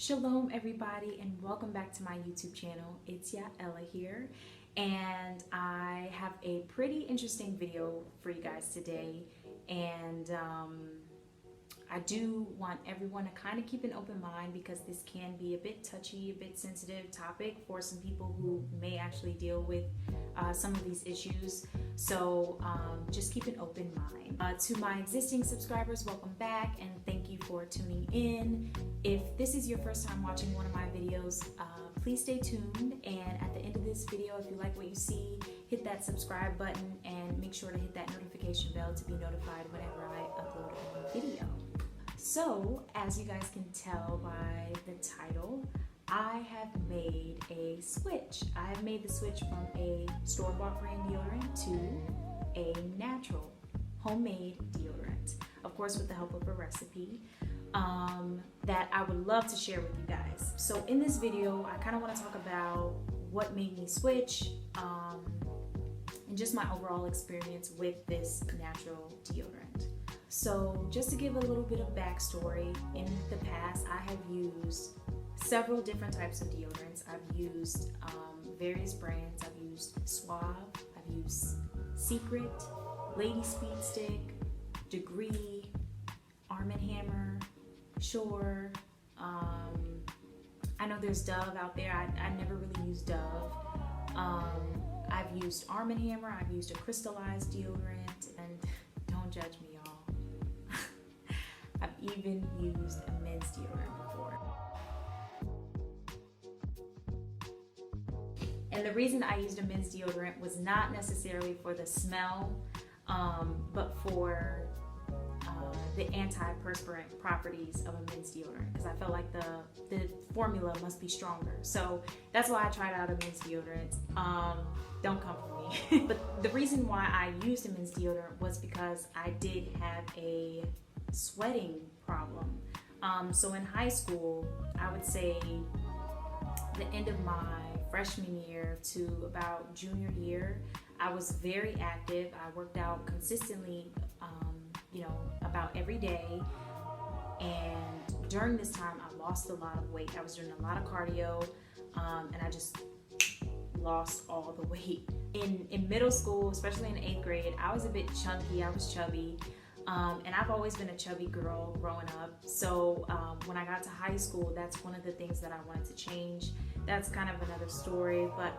Shalom everybody, and welcome back to my YouTube channel. It's Ella here, and I have a pretty interesting video for you guys today. And I do want everyone to kind of keep an open mind because this can be a bit touchy, a bit sensitive topic for some people who may actually deal with some of these issues. So just keep an open mind. To my existing subscribers, welcome back and thank you for tuning in. If this is your first time watching one of my videos, please stay tuned, and at the end of this video, if you like what you see, hit that subscribe button and make sure to hit that notification bell to be notified whenever I upload a new video. So, as you guys can tell by the title, I have made a switch. I have made the switch from a store-bought brand deodorant to a natural, homemade deodorant. Of course, with the help of a recipe that I would love to share with you guys. So in this video, I kind of want to talk about what made me switch and just my overall experience with this natural deodorant. So just to give a little bit of backstory, in the past I have used several different types of deodorants. I've used various brands. I've used Suave, I've used Secret, Lady Speed Stick, Degree, Arm & Hammer, Shore. I know there's Dove out there. I never really used Dove. I've used Arm & Hammer. I've used a crystallized deodorant, and don't judge me, y'all. I've even used a men's deodorant before. And the reason I used a men's deodorant was not necessarily for the smell, but for the antiperspirant properties of a men's deodorant, because I felt like the formula must be stronger. So that's why I tried out a men's deodorant. Don't come for me. But the reason why I used a men's deodorant was because I did have a sweating problem. So in high school, I would say the end of my freshman year to about junior year, I was very active. I worked out consistently, about every day. And during this time, I lost a lot of weight. I was doing a lot of cardio, and I just lost all the weight. In middle school, especially in 8th grade, I was a bit chunky. I was chubby. And I've always been a chubby girl growing up. So when I got to high school, that's one of the things that I wanted to change. That's kind of another story. But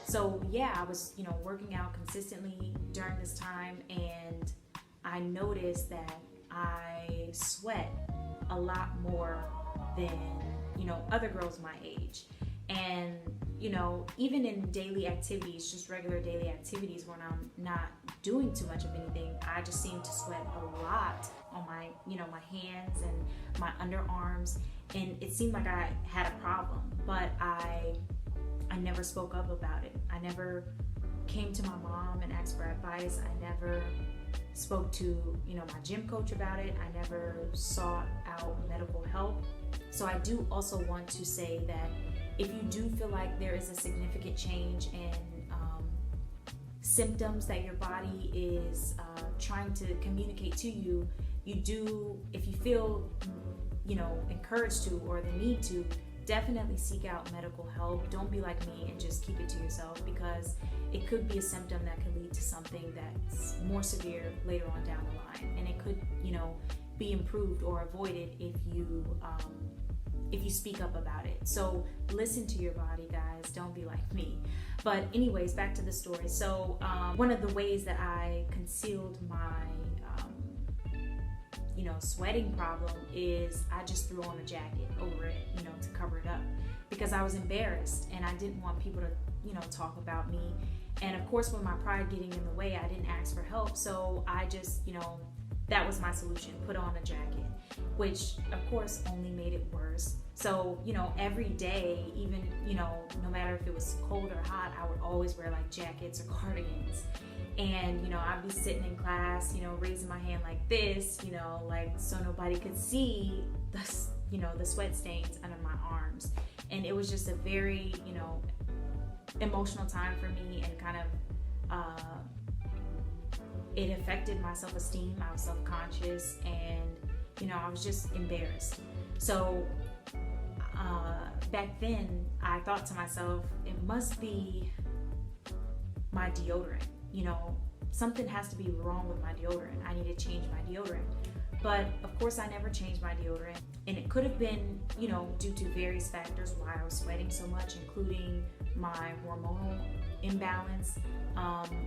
so yeah, I was working out consistently during this time, and I noticed that I sweat a lot more than other girls my age. And even in daily activities, just regular daily activities when I'm not doing too much of anything, I just seem to sweat a lot on my my hands and my underarms, and it seemed like I had a problem, but I never spoke up about it. I never came to my mom and asked for advice. I never spoke to my gym coach about it. I never sought out medical help. So I do also want to say that if you do feel like there is a significant change in symptoms that your body is trying to communicate to you, if you feel encouraged to or the need to, definitely seek out medical help. Don't be like me and just keep it to yourself, because it could be a symptom that could lead to something that's more severe later on down the line, and it could be improved or avoided if you speak up about it. So listen to your body, guys. Don't be like me. But anyways, back to the story. So one of the ways that I concealed my sweating problem is I just threw on a jacket over it, to cover it up, because I was embarrassed and I didn't want people to talk about me. And of course, with my pride getting in the way, I didn't ask for help. So I just, that was my solution, put on a jacket, which of course only made it worse. So, every day, even, no matter if it was cold or hot, I would always wear like jackets or cardigans. And, I'd be sitting in class, raising my hand like this, like so nobody could see the sweat stains under my arms. And it was just a very, emotional time for me, and kind of, it affected my self-esteem. I was self-conscious, and I was just embarrassed. So back then I thought to myself, it must be my deodorant. You know, something has to be wrong with my deodorant. I need to change my deodorant. But of course I never changed my deodorant, and it could have been, you know, due to various factors why I was sweating so much, including my hormonal imbalance,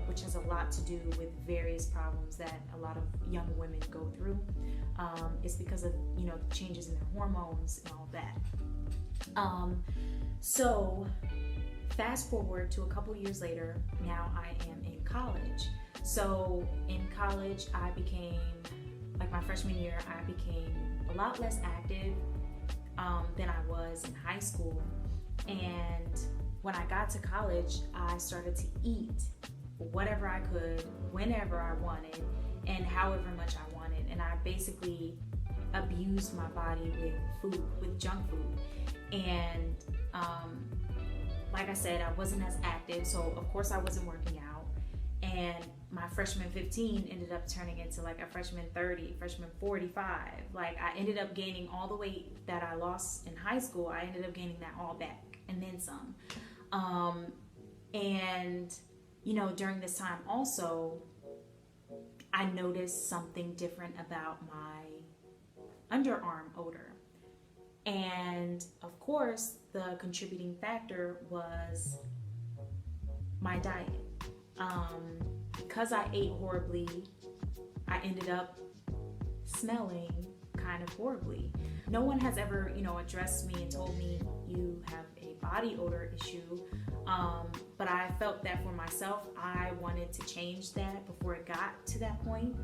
which has a lot to do with various problems that a lot of young women go through. It's because of, you know, changes in their hormones and all that. So fast forward to a couple years later, now I am in college. So in college I became, like my freshman year, I became a lot less active than I was in high school. And when I got to college, I started to eat whatever I could, whenever I wanted, and however much I wanted. And I basically abused my body with food, with junk food. And like I said, I wasn't as active, so of course I wasn't working out. And my freshman 15 ended up turning into like a freshman 30, freshman 45. Like I ended up gaining all the weight that I lost in high school. I ended up gaining that all back and then some. And you know, during this time also, I noticed something different about my underarm odor. And of course, the contributing factor was my diet. Because I ate horribly, I ended up smelling kind of horribly. No one has ever, you know, addressed me and told me you have a body odor issue. But I felt that for myself, I wanted to change that before it got to that point.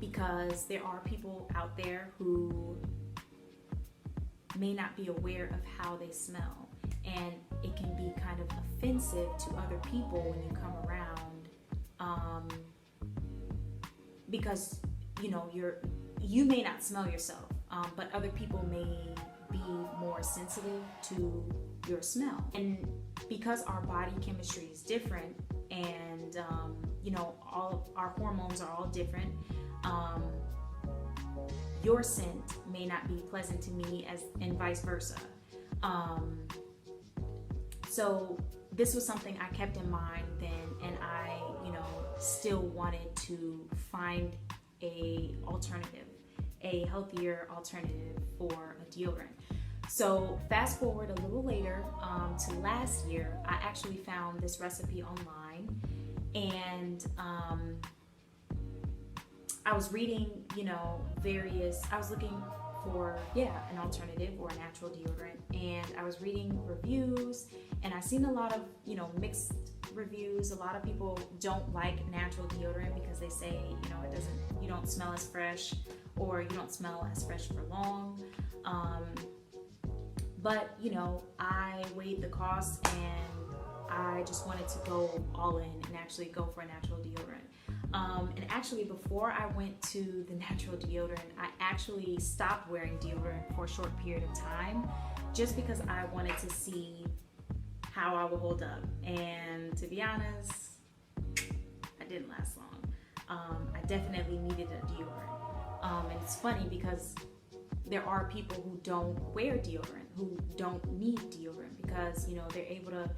Because there are people out there who may not be aware of how they smell. And it can be kind of offensive to other people when you come around, because you know you may not smell yourself, but other people may be more sensitive to your smell. And because our body chemistry is different, and you know, all our hormones are all different, your scent may not be pleasant to me and vice versa. So this was something I kept in mind then, and I, you know, still wanted to find a healthier alternative for a deodorant. So fast forward a little later to last year, I actually found this recipe online, and I was reading, you know, I was looking for, an alternative or a natural deodorant, and I was reading reviews, and I seen a lot of, you know, mixed reviews. A lot of people don't like natural deodorant because they say, you know, you don't smell as fresh, or you don't smell as fresh for long. But you know, I weighed the cost, and I just wanted to go all in and actually go for a natural deodorant. And actually, before I went to the natural deodorant, I actually stopped wearing deodorant for a short period of time, just because I wanted to see how I would hold up. And to be honest, I didn't last long. I definitely needed a deodorant. And it's funny because there are people who don't wear deodorant, who don't need deodorant, because, you know, they're able to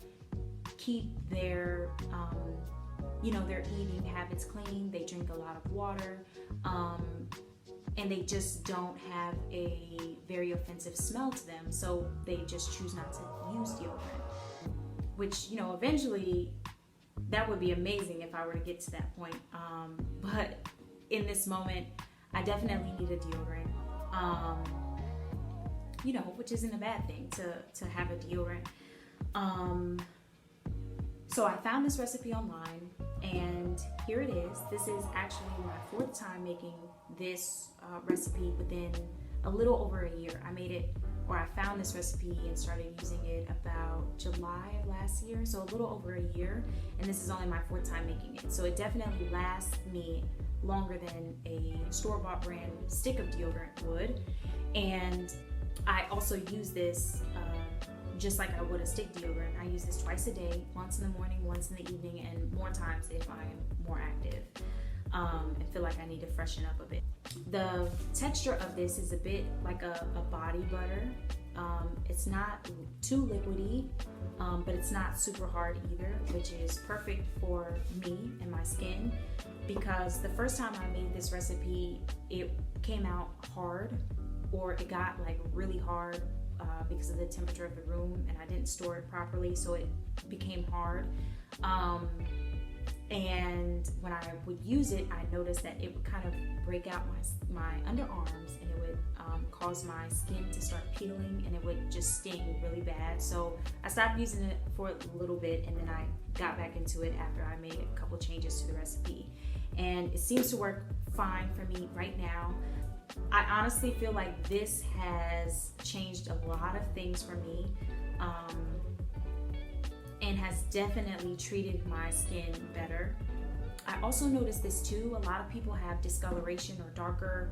keep their you know, their eating habits clean. They drink a lot of water, and they just don't have a very offensive smell to them, so they just choose not to use deodorant, which, you know, eventually that would be amazing if I were to get to that point, but in this moment I definitely need a deodorant, you know, which isn't a bad thing to have a deodorant. So I found this recipe online, and here it is. This is actually my fourth time making this recipe within a little over a year. I found this recipe and started using it about July of last year, so a little over a year, and this is only my fourth time making it. So it definitely lasts me longer than a store-bought brand stick of deodorant would. And I also use this just like I would a stick deodorant. I use this twice a day, once in the morning, once in the evening, and more times if I am more active. and feel like I need to freshen up a bit. The texture of this is a bit like a body butter. It's not too liquidy, but it's not super hard either, which is perfect for me and my skin, because the first time I made this recipe, it came out hard, or it got like really hard because of the temperature of the room, and I didn't store it properly, so it became hard. And when I would use it, I noticed that it would kind of break out my underarms, and it would cause my skin to start peeling, and it would just sting really bad. So I stopped using it for a little bit, and then I got back into it after I made a couple changes to the recipe. And it seems to work fine for me right now. I honestly feel like this has changed a lot of things for me, and has definitely treated my skin better. I also noticed this too. A lot of people have discoloration or darker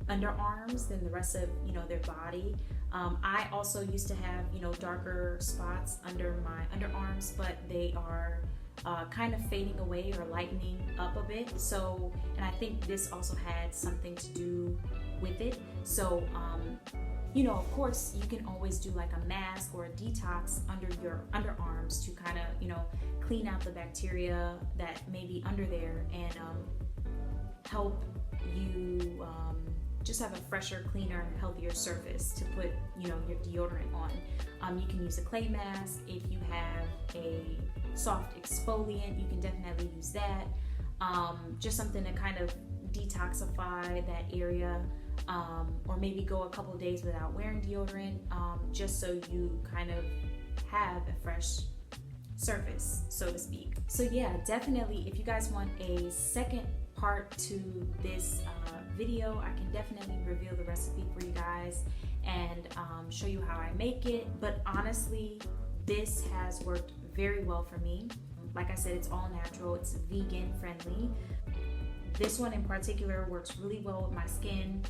underarms than the rest of their body. I also used to have darker spots under my underarms, but they are kind of fading away or lightening up a bit. So, and I think this also had something to do with it. So, of course, you can always do like a mask or a detox under your underarms to kind of, clean out the bacteria that may be under there, and help you just have a fresher, cleaner, healthier surface to put, your deodorant on. You can use a clay mask. If you have a soft exfoliant, you can definitely use that. Just something to kind of detoxify that area, or maybe go a couple of days without wearing deodorant, just so you kind of have a fresh surface, so to speak. So yeah, definitely, if you guys want a second part to this video, I can definitely reveal the recipe for you guys and show you how I make it. But honestly, this has worked very well for me. Like I said, it's all natural, it's vegan friendly. This one in particular works really well with my skin,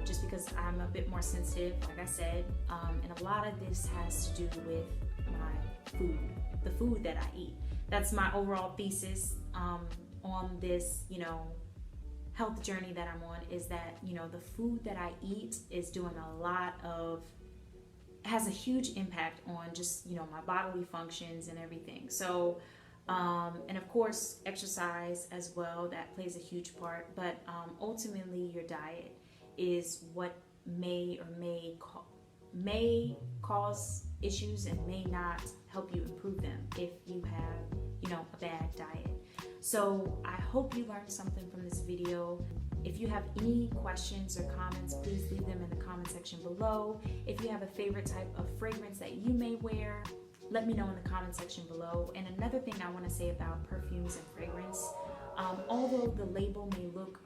just because I'm a bit more sensitive, like I said, and a lot of this has to do with my food, the food that I eat. That's my overall thesis on this, health journey that I'm on, is that, the food that I eat is doing has a huge impact on just, my bodily functions and everything. So, and of course, exercise as well, that plays a huge part, but ultimately your diet is what may cause issues and may not help you improve them if you have, a bad diet. So I hope you learned something from this video. If you have any questions or comments, please leave them in the comment section below. If you have a favorite type of fragrance that you may wear, let me know in the comment section below. And another thing I want to say about perfumes and fragrance, although the label may look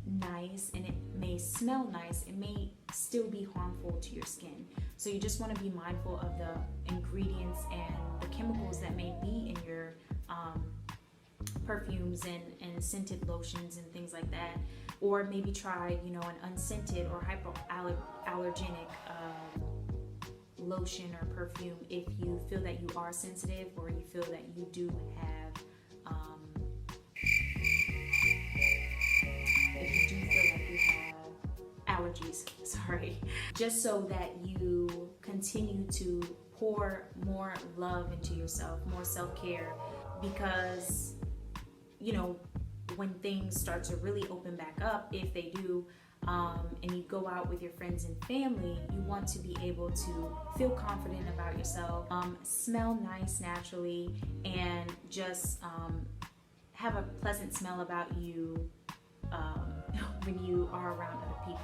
nice and it may smell nice, it may still be harmful to your skin. So you just want to be mindful of the ingredients and the chemicals that may be in your perfumes and scented lotions and things like that. Or maybe try, an unscented or hypoallergenic lotion or perfume if you feel that you are sensitive, or you feel that you do have allergies, sorry, just so that you continue to pour more love into yourself, more self-care, because when things start to really open back up, if they do, and you go out with your friends and family, you want to be able to feel confident about yourself, smell nice naturally, and just have a pleasant smell about you when you are around other people.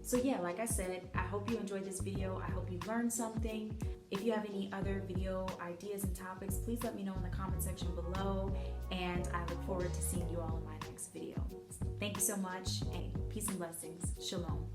So yeah, like I said, I hope you enjoyed this video. I hope you learned something. If you have any other video ideas and topics, please let me know in the comment section below, and I look forward to seeing you all in my next video. Thank you so much, and peace and blessings. Shalom.